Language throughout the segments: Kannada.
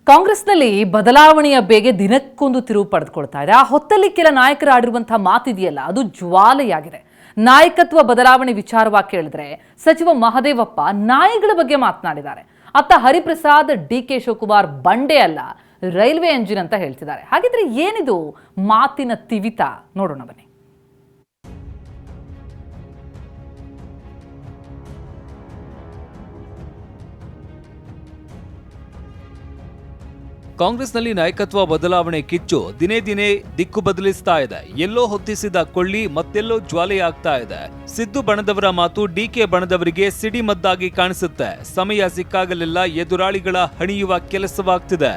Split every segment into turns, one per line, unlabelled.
ಕಾಂಗ್ರೆಸ್ನಲ್ಲಿ ಬದಲಾವಣೆಯ ಬೇಗೆ ದಿನಕ್ಕೊಂದು ತಿರುವು ಪಡೆದುಕೊಳ್ತಾ ಇದೆ. ಆ ಹೊತ್ತಲ್ಲಿ ಕೆಲ ನಾಯಕರು ಆಡಿರುವಂತಹ ಮಾತಿದೆಯಲ್ಲ, ಅದು ಜ್ವಾಲೆಯಾಗಿದೆ. ನಾಯಕತ್ವ ಬದಲಾವಣೆ ವಿಚಾರವಾಗಿ ಕೇಳಿದ್ರೆ ಸಚಿವ ಮಹದೇವಪ್ಪ ನಾಯಿಗಳ ಬಗ್ಗೆ ಮಾತನಾಡಿದ್ದಾರೆ. ಅತ್ತ ಹರಿಪ್ರಸಾದ್ ಡಿಕೆ ಶಿವಕುಮಾರ್ ಬಂಡೆ ಅಲ್ಲ, ರೈಲ್ವೆ ಎಂಜಿನ್ ಅಂತ ಹೇಳ್ತಿದ್ದಾರೆ. ಹಾಗಿದ್ರೆ ಏನಿದು ಮಾತಿನ ತಿವಿತ? ನೋಡೋಣ ಬನ್ನಿ.
ಕಾಂಗ್ರೆಸ್ನಲ್ಲಿ ನಾಯಕತ್ವ ಬದಲಾವಣೆ ಕಿಚ್ಚು ದಿನೇ ದಿನೇ ದಿಕ್ಕು ಬದಲಿಸ್ತಾ ಇದೆ. ಎಲ್ಲೋ ಹೊತ್ತಿಸಿದ ಕೊಳ್ಳಿ ಮತ್ತೆಲ್ಲೋ ಜ್ವಾಲೆಯಾಗ್ತಾ ಇದೆ. ಸಿದ್ದು ಬಣದವರ ಮಾತು ಡಿಕೆ ಬಣದವರಿಗೆ ಸಿಡಿಮದ್ದಾಗಿ ಕಾಣಿಸುತ್ತೆ. ಸಮಯ ಸಿಕ್ಕಾಗಲೆಲ್ಲ ಎದುರಾಳಿಗಳ ಹಣಿಯುವ ಕೆಲಸವಾಗ್ತಿದೆ.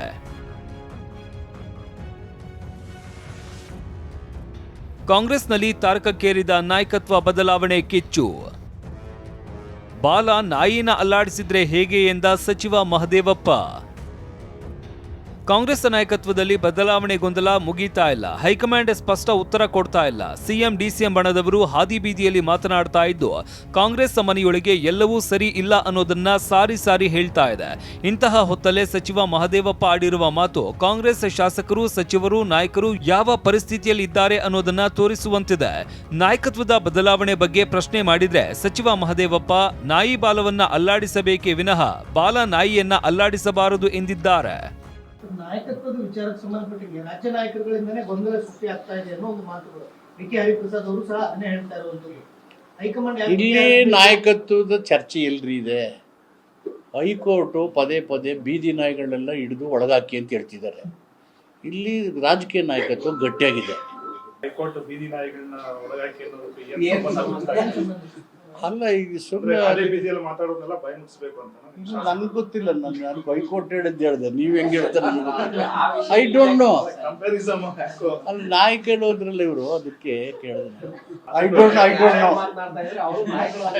ಕಾಂಗ್ರೆಸ್ನಲ್ಲಿ ತಾರಕಕ್ಕೇರಿದ ನಾಯಕತ್ವ ಬದಲಾವಣೆ ಕಿಚ್ಚು. ಬಾಲ ನಾಯಿನ ಅಲ್ಲಾಡಿಸಿದ್ರೆ ಹೇಗೆ ಎಂದ ಸಚಿವ ಮಹದೇವಪ್ಪ. ಕಾಂಗ್ರೆಸ್ ನಾಯಕತ್ವದಲ್ಲಿ ಬದಲಾವಣೆ ಗೊಂದಲ ಮುಗೀತಾ ಇಲ್ಲ. ಹೈಕಮಾಂಡ್ ಸ್ಪಷ್ಟ ಉತ್ತರ ಕೊಡ್ತಾ ಇಲ್ಲ. ಸಿಎಂ ಡಿಸಿಎಂ ಬಣದವರು ಹಾದಿ ಬೀದಿಯಲ್ಲಿ ಮಾತನಾಡ್ತಾ ಇದ್ದು ಕಾಂಗ್ರೆಸ್ ಮನೆಯೊಳಗೆ ಎಲ್ಲವೂ ಸರಿ ಇಲ್ಲ ಅನ್ನೋದನ್ನ ಸಾರಿ ಸಾರಿ ಹೇಳ್ತಾ ಇದೆ. ಇಂತಹ ಹೊತ್ತಲ್ಲೇ ಸಚಿವ ಮಹದೇವಪ್ಪ ಆಡಿರುವ ಮಾತು ಕಾಂಗ್ರೆಸ್ ಶಾಸಕರು, ಸಚಿವರು, ನಾಯಕರು ಯಾವ ಪರಿಸ್ಥಿತಿಯಲ್ಲಿ ಇದ್ದಾರೆ ಅನ್ನೋದನ್ನ ತೋರಿಸುವಂತಿದೆ. ನಾಯಕತ್ವದ ಬದಲಾವಣೆ ಬಗ್ಗೆ ಪ್ರಶ್ನೆ ಮಾಡಿದ್ರೆ ಸಚಿವ ಮಹದೇವಪ್ಪ ನಾಯಿ ಬಾಲವನ್ನ ಅಲ್ಲಾಡಿಸಬೇಕೇ ವಿನಃ ಬಾಲ ನಾಯಿಯನ್ನ ಅಲ್ಲಾಡಿಸಬಾರದು ಎಂದಿದ್ದಾರೆ.
ನಾಯಕತ್ವದ ವಿಚಾರಕ್ಕೆ ಸಂಬಂಧಪಟ್ಟಿಗೆ ರಾಜ್ಯ ನಾಯಕರುಗಳಿಂದನೇ ಗೊಂದಲ ಸೃಷ್ಟಿ ಆಗ್ತಾ ಇದೆ ಅನ್ನೋ ಒಂದು ಮಾತುಗಳು ಡಿ.ಕೆ. ಹರಿಪ್ರಸಾದ್ ಅವರು ಸಹ ಅದನ್ನೇ ಹೇಳ್ತಾ ಇರುವಂತದ್ದು. ಹೈಕಮಾಂಡ್
ಇಲ್ಲಿ ನಾಯಕತ್ವದ ಚರ್ಚೆ ಎಲ್ರಿ ಇದೆ. ಹೈಕೋರ್ಟು ಪದೇ ಪದೇ ಬೀದಿ ನಾಯಿಗಳನ್ನೆಲ್ಲ ಹಿಡಿದು ಒಳಗಾಕಿ ಅಂತ ಹೇಳ್ತಿದ್ದಾರೆ. ಇಲ್ಲಿ ರಾಜಕೀಯ ನಾಯಕತ್ವ ಗಟ್ಟಿಯಾಗಿದೆ.
ಹೈಕೋರ್ಟ್ ಬೀದಿ ನಾಯಿಗಳನ್ನ ಒಳಗಾಕಿ
ಅಲ್ಲ, ಈಗ ಸುಮ್ಮನೆ
ಮಾತಾಡೋದೆಲ್ಲ ಭಯ ಮುಗಿಸ್ಬೇಕು ಅಂತ
ನನ್ಗೆ ಗೊತ್ತಿಲ್ಲ. ನಾನು ಹೈಕೋರ್ಟ್ ಹೇಳಿದ್ದೆ, ನೀವ್ ಹೆಂಗೆ ಹೇಳ್ತಾರೆ ಐ ಡೋಂಟ್ ನೋ. ಅಲ್ಲಿ ನಾಯಿ ಕೇಳೋದ್ರಲ್ಲ ಇವರು, ಅದಕ್ಕೆ ಕೇಳಿದ್ರು. ಐ ಡೋಂಟ್ ನೋ,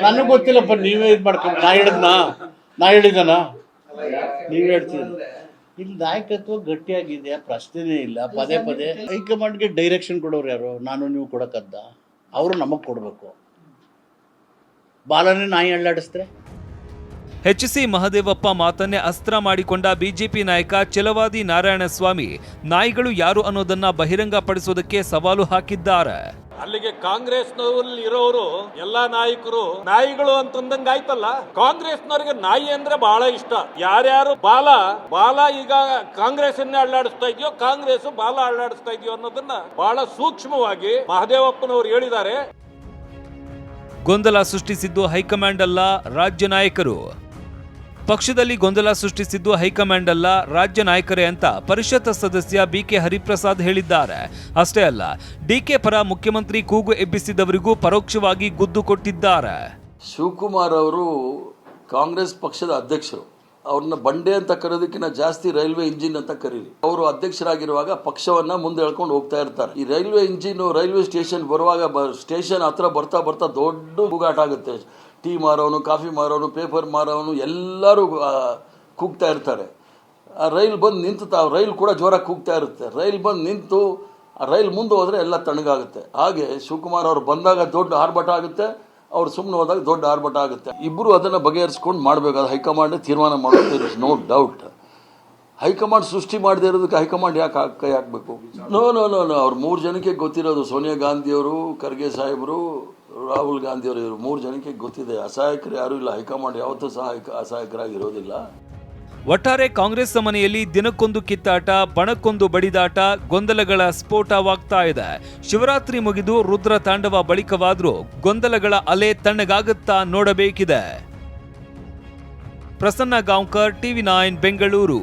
ನನಗೆ ಗೊತ್ತಿಲ್ಲಪ್ಪ. ನೀವೇ ಇದು ಮಾಡ್ಕೊಂಡು ನಾ ಹೇಳಿದಾನ ನೀವ್ ಹೇಳ್ತೀರಿ. ಇಲ್ಲಿ ನಾಯಕತ್ವ ಗಟ್ಟಿಯಾಗಿದೆ, ಪ್ರಶ್ನೆನೇ ಇಲ್ಲ. ಪದೇ ಪದೇ ಹೈಕಮಾಂಡ್ಗೆ ಡೈರೆಕ್ಷನ್ ಕೊಡೋರು ಯಾರು? ನಾನು ನೀವು ಕೊಡಕ್ಕದ್ದ? ಅವರು ನಮಗ್ ಕೊಡ್ಬೇಕು. ಬಾಲನೇ ನಾಯಿ ಅಲ್ಲಾಡಿಸ್ತಾರೆ.
ಎಚ್.ಸಿ. ಮಹದೇವಪ್ಪ ಮಾತನ್ನೇ ಅಸ್ತ್ರ ಮಾಡಿಕೊಂಡ ಬಿಜೆಪಿ ನಾಯಕ ಛಲವಾದಿ ನಾರಾಯಣಸ್ವಾಮಿ ನಾಯಿಗಳು ಯಾರು ಅನ್ನೋದನ್ನ ಬಹಿರಂಗಪಡಿಸೋದಕ್ಕೆ ಸವಾಲು ಹಾಕಿದ್ದಾರೆ.
ಅಲ್ಲಿಗೆ ಕಾಂಗ್ರೆಸ್ನಲ್ಲಿ ಇರೋರು ಎಲ್ಲಾ ನಾಯಿಗಳು ಅಂತಂದಂಗ ಆಯ್ತಲ್ಲ. ಕಾಂಗ್ರೆಸ್ನವರಿಗೆ ನಾಯಿ ಅಂದ್ರೆ ಬಹಳ ಇಷ್ಟ. ಯಾರ್ಯಾರು ಬಾಲ ಈಗ ಕಾಂಗ್ರೆಸ್ ಅನ್ನೇ ಅಲ್ಲಾಡಿಸ್ತಾ ಇದೆಯೋ, ಕಾಂಗ್ರೆಸ್ ಬಾಲ ಅಲ್ಲಾಡಿಸ್ತಾ ಇದೆಯೋ ಅನ್ನೋದನ್ನ ಬಹಳ ಸೂಕ್ಷ್ಮವಾಗಿ ಮಹದೇವಪ್ಪನವರು ಹೇಳಿದ್ದಾರೆ.
ಗೊಂದಲ ಸೃಷ್ಟಿಸಿದ್ದು ಹೈಕಮಾಂಡ್ ಅಲ್ಲ, ರಾಜ್ಯ ನಾಯಕರು. ಪಕ್ಷದಲ್ಲಿ ಗೊಂದಲ ಸೃಷ್ಟಿಸಿದ್ದು ಹೈಕಮಾಂಡ್ ಅಲ್ಲ, ರಾಜ್ಯ ನಾಯಕರೇ ಅಂತ ಪರಿಷತ್ ಸದಸ್ಯ ಬಿ.ಕೆ. ಹರಿಪ್ರಸಾದ್ ಹೇಳಿದ್ದಾರೆ. ಅಷ್ಟೇ ಅಲ್ಲ, ಡಿಕೆ ಪರ ಮುಖ್ಯಮಂತ್ರಿ ಕೂಗು ಎಬ್ಬಿಸಿದವರಿಗೂ ಪರೋಕ್ಷವಾಗಿ ಗುದ್ದು ಕೊಟ್ಟಿದ್ದಾರೆ.
ಶಿವಕುಮಾರ್ ಅವರು ಕಾಂಗ್ರೆಸ್ ಪಕ್ಷದ ಅಧ್ಯಕ್ಷರು. ಅವ್ರನ್ನ ಬಂಡೆ ಅಂತ ಕರೆಯೋದಕ್ಕಿಂತ ಜಾಸ್ತಿ ರೈಲ್ವೆ ಇಂಜಿನ್ ಅಂತ ಕರೀರಿ. ಅವರು ಅಧ್ಯಕ್ಷರಾಗಿರುವಾಗ ಪಕ್ಷವನ್ನ ಮುಂದೆ ಹೇಳ್ಕೊಂಡು ಹೋಗ್ತಾ ಇರ್ತಾರೆ. ಈ ರೈಲ್ವೆ ಇಂಜಿನ್ ರೈಲ್ವೆ ಸ್ಟೇಷನ್ ಬರುವಾಗ ಸ್ಟೇಷನ್ ಹತ್ರ ಬರ್ತಾ ಬರ್ತಾ ದೊಡ್ಡ ಕೂಗಾಟ ಆಗುತ್ತೆ. ಟೀ ಮಾರೋನು, ಕಾಫಿ ಮಾರೋನು, ಪೇಪರ್ ಮಾರೋನು ಎಲ್ಲರೂ ಕೂಗ್ತಾ ಇರ್ತಾರೆ. ಆ ರೈಲ್ ಬಂದು ನಿಂತು ರೈಲ್ ಕೂಡ ಜೋರಾಗಿ ಕೂಗ್ತಾ ಇರುತ್ತೆ. ರೈಲ್ ಬಂದು ನಿಂತು ಆ ರೈಲ್ ಮುಂದೆ ಹೋದ್ರೆ ಎಲ್ಲ ತಣ್ಣಗಾಗುತ್ತೆ. ಹಾಗೆ ಶಿವಕುಮಾರ್ ಅವರು ಬಂದಾಗ ದೊಡ್ಡ ಆರ್ಭಟ ಆಗುತ್ತೆ, ಅವ್ರು ಸುಮ್ಮನೆ ಹೋದಾಗ ದೊಡ್ಡ ಆರ್ಭಟ ಆಗುತ್ತೆ. ಇಬ್ಬರು ಅದನ್ನು ಬಗೆಹರಿಸ್ಕೊಂಡು ಮಾಡಬೇಕಾದ ಹೈಕಮಾಂಡ್ ತೀರ್ಮಾನ ಮಾಡೋದು. There is no doubt. High command ಸೃಷ್ಟಿ ಮಾಡದೇ ಇರೋದಕ್ಕೆ ಹೈಕಮಾಂಡ್ ಯಾಕೆ ಕೈ ಹಾಕಬೇಕು? ನೋ, ಅವ್ರು 3 ಜನಕ್ಕೆ ಗೊತ್ತಿರೋದು. ಸೋನಿಯಾ ಗಾಂಧಿಯವರು, ಖರ್ಗೆ ಸಾಹೇಬರು, ರಾಹುಲ್ ಗಾಂಧಿಯವರು, ಇವರು 3 ಜನಕ್ಕೆ ಗೊತ್ತಿದೆ. ಅಸಹಾಯಕರು ಯಾರೂ ಇಲ್ಲ. ಹೈಕಮಾಂಡ್ ಯಾವತ್ತೂ ಸಹ ಅಸಹಾಯಕರಾಗಿರೋದಿಲ್ಲ.
ಒಟ್ಟಾರೆ ಕಾಂಗ್ರೆಸ್ ಮನೆಯಲ್ಲಿ ದಿನಕ್ಕೊಂದು ಕಿತ್ತಾಟ, ಬಣಕ್ಕೊಂದು ಬಡಿದಾಟ, ಗೊಂದಲಗಳ ಸ್ಫೋಟವಾಗ್ತಾ ಇದೆ. ಶಿವರಾತ್ರಿ ಮುಗಿದು ರುದ್ರ ತಾಂಡವ ಬಳಿಕವಾದ್ರೂ ಗೊಂದಲಗಳ ಅಲೆ ತಣ್ಣಗಾಗುತ್ತಾ ನೋಡಬೇಕಿದೆ. ಪ್ರಸನ್ನ ಗಾಂವ್ಕರ್, ಟಿವಿ9 ಬೆಂಗಳೂರು.